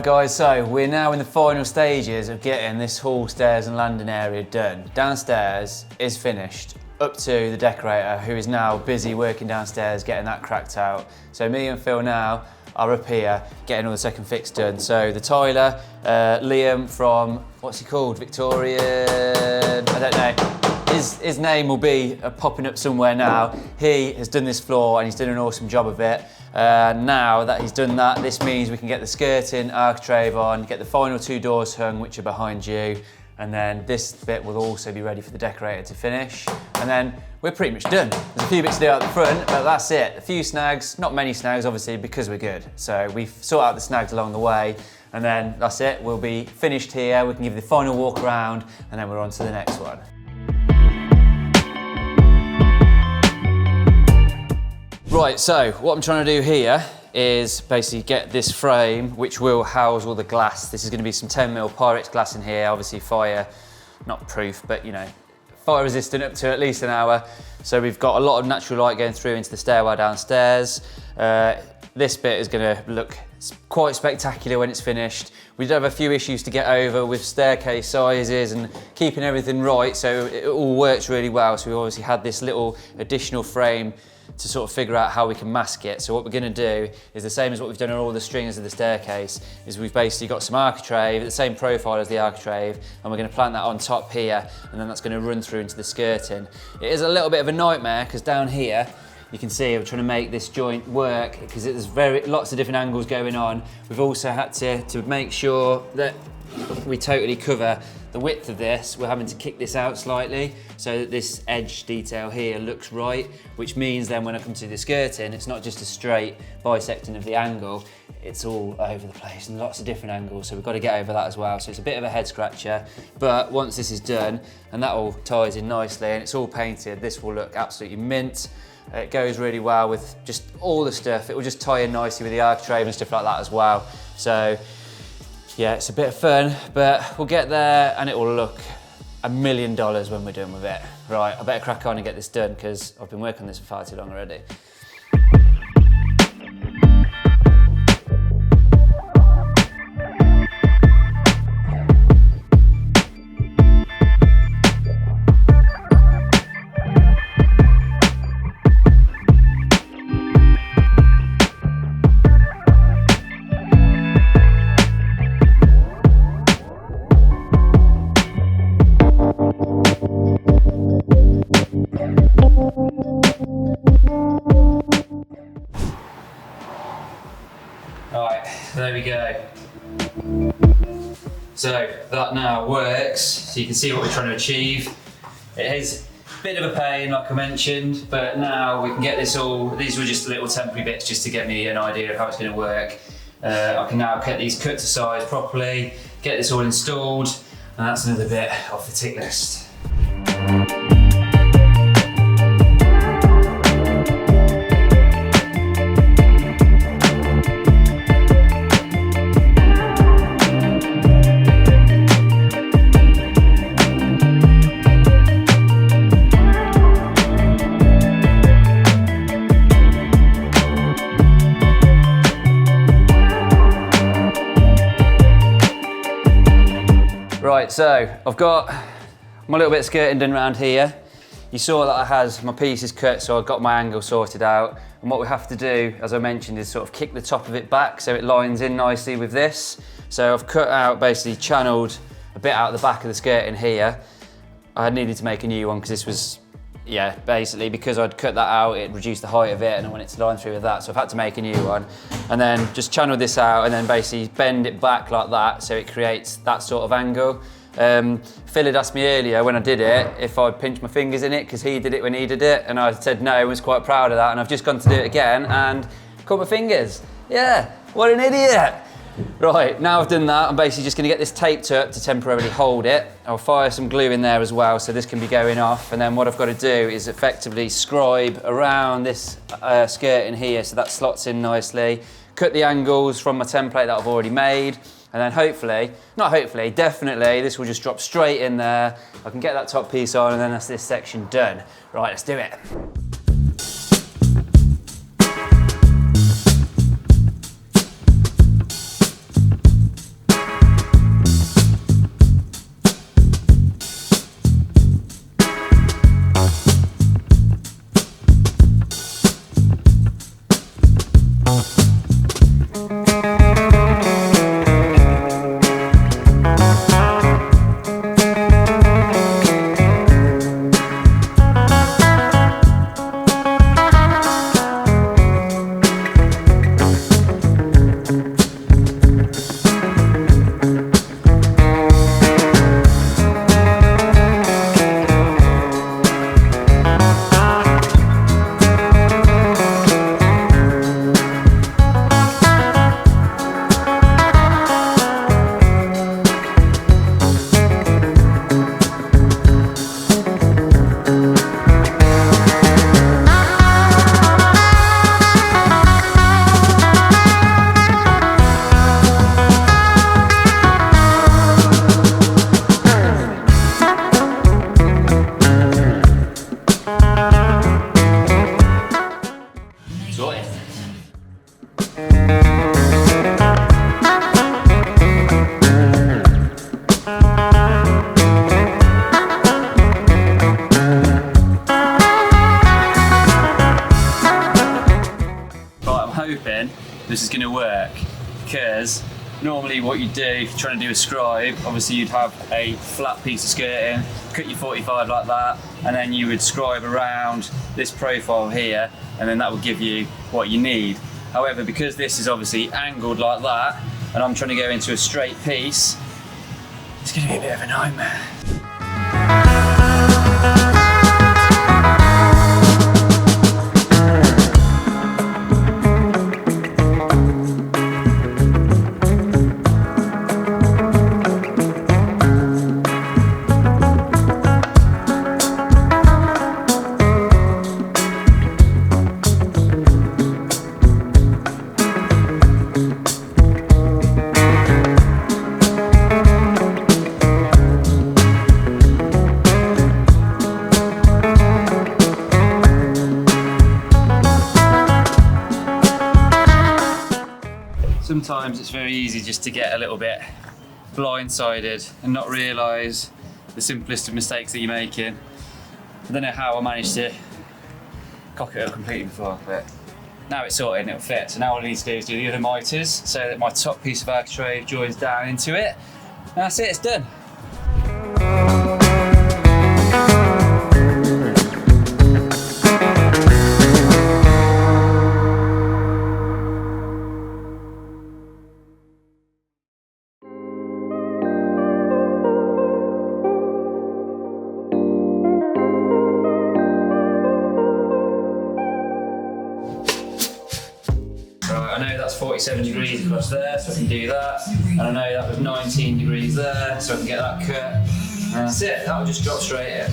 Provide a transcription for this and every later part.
guys, so we're now in the final stages of getting this hall, stairs and landing area done. Downstairs is finished, up to the decorator who is now busy working downstairs getting that cracked out. So me and Phil now are up here getting all the second fix done. So the tiler, Liam from, what's he called, Victorian, I don't know. His name will be popping up somewhere now. He has done this floor and he's done an awesome job of it. Now that he's done that, this means we can get the skirting, architrave on, get the final 2 doors hung, which are behind you, and then this bit will also be ready for the decorator to finish. And then we're pretty much done. There's a few bits to do out the front, but that's it. A few snags, not many snags obviously, because we're good. So we've sorted out the snags along the way, and then that's it. We'll be finished here. We can give you the final walk around, and then we're on to the next one. Right, so what I'm trying to do here is basically get this frame, which will house all the glass. This is going to be some 10mm Pyrex glass in here, obviously fire, not proof, but you know, fire resistant up to at least an hour. So we've got a lot of natural light going through into the stairwell downstairs. This bit is going to look quite spectacular when it's finished. We did have a few issues to get over with staircase sizes and keeping everything right, so it all works really well. So we obviously had this little additional frame to sort of figure out how we can mask it. So what we're going to do is the same as what we've done on all the stringers of the staircase, is we've basically got some architrave, the same profile as the architrave, and we're going to plant that on top here, and then that's going to run through into the skirting. It is a little bit of a nightmare because down here you can see I'm trying to make this joint work because there's lots of different angles going on. We've also had to make sure that we totally cover the width of this. We're having to kick this out slightly so that this edge detail here looks right, which means then when I come to the skirting, it's not just a straight bisecting of the angle, it's all over the place and lots of different angles, so we've got to get over that as well. So it's a bit of a head scratcher, but once this is done and that all ties in nicely and it's all painted, this will look absolutely mint. It goes really well with just all the stuff. It will just tie in nicely with the architrave and stuff like that as well. So yeah, it's a bit of fun, but we'll get there and it will look $1 million when we're done with it. Right, I better crack on and get this done because I've been working on this for far too long already. There we go. So that now works, so you can see what we're trying to achieve. It is a bit of a pain, like I mentioned, but now we can get this all, these were just little temporary bits just to get me an idea of how it's going to work. I can now get these cut to size properly, get this all installed, and that's another bit off the tick list. Right, so I've got my little bit of skirting done around here. You saw that I had my pieces cut, so I've got my angle sorted out. And what we have to do, as I mentioned, is sort of kick the top of it back so it lines in nicely with this. So I've cut out, basically channeled a bit out the back of the skirting here. I needed to make a new one because this was, yeah, basically because I'd cut that out, it reduced the height of it and I wanted to line through with that, so I've had to make a new one. And then just channel this out and then basically bend it back like that so it creates that sort of angle. Phil had asked me earlier when I did it if I'd pinch my fingers in it because he did it when he did it, and I said no, I was quite proud of that, and I've just gone to do it again and cut my fingers. Yeah, what an idiot. Right, now I've done that, I'm basically just going to get this taped up to temporarily hold it. I'll fire some glue in there as well so this can be going off, and then what I've got to do is effectively scribe around this skirt in here so that slots in nicely, cut the angles from my template that I've already made, and then hopefully, not hopefully, definitely this will just drop straight in there. I can get that top piece on and then that's this section done. Right, let's do it. Sorted. Hoping this is going to work, because normally what you do if you're trying to do a scribe, obviously you'd have a flat piece of skirting, cut your 45 like that, and then you would scribe around this profile here, and then that will give you what you need. However, because this is obviously angled like that, and I'm trying to go into a straight piece, it's going to be a bit of a nightmare. Sometimes it's very easy just to get a little bit blindsided and not realise the simplest of mistakes that you're making. I don't know how I managed to cock it up completely before, but now it's sorted and it'll fit. So now all I need to do is do the other miters so that my top piece of architrave joins down into it. And that's it, it's done. I know that's 47 degrees across there, so I can do that. And I know that was 19 degrees there, so I can get that cut. And that's it, that'll just drop straight in.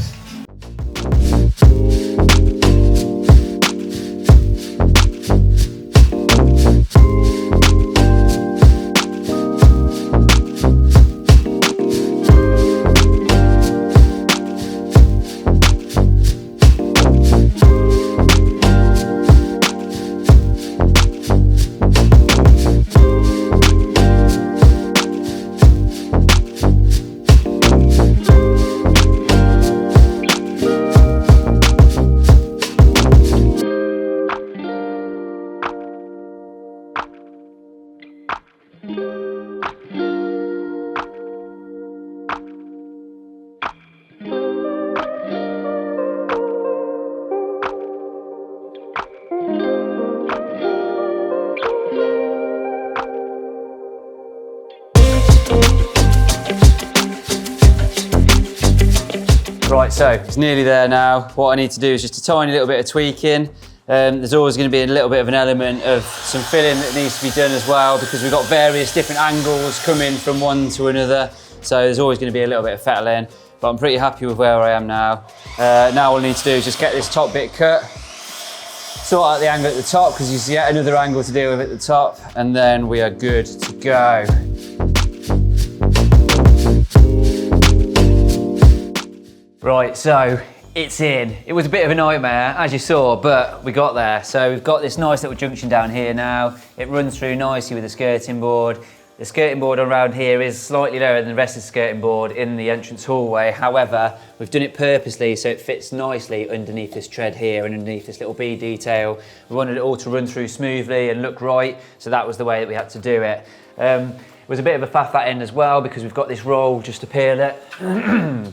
Right, so it's nearly there now. What I need to do is just a tiny little bit of tweaking. There's always going to be a little bit of an element of some filling that needs to be done as well, because we've got various different angles coming from one to another. So there's always going to be a little bit of fettling, but I'm pretty happy with where I am now. Now all I need to do is just get this top bit cut, sort out the angle at the top, because there's yet another angle to deal with at the top, and then we are good to go. Right, so it's in. It was a bit of a nightmare, as you saw, but we got there. So we've got this nice little junction down here now. It runs through nicely with the skirting board. The skirting board around here is slightly lower than the rest of the skirting board in the entrance hallway. However, we've done it purposely so it fits nicely underneath this tread here and underneath this little bead detail. We wanted it all to run through smoothly and look right, so that was the way that we had to do it. It was a bit of a faff that end as well, because we've got this roll just to peel it.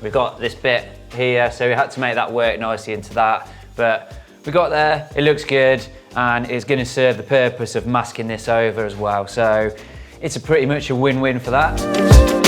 We've got this bit here, so we had to make that work nicely into that. But we got there, it looks good, and it's going to serve the purpose of masking this over as well. So it's pretty much a win-win for that.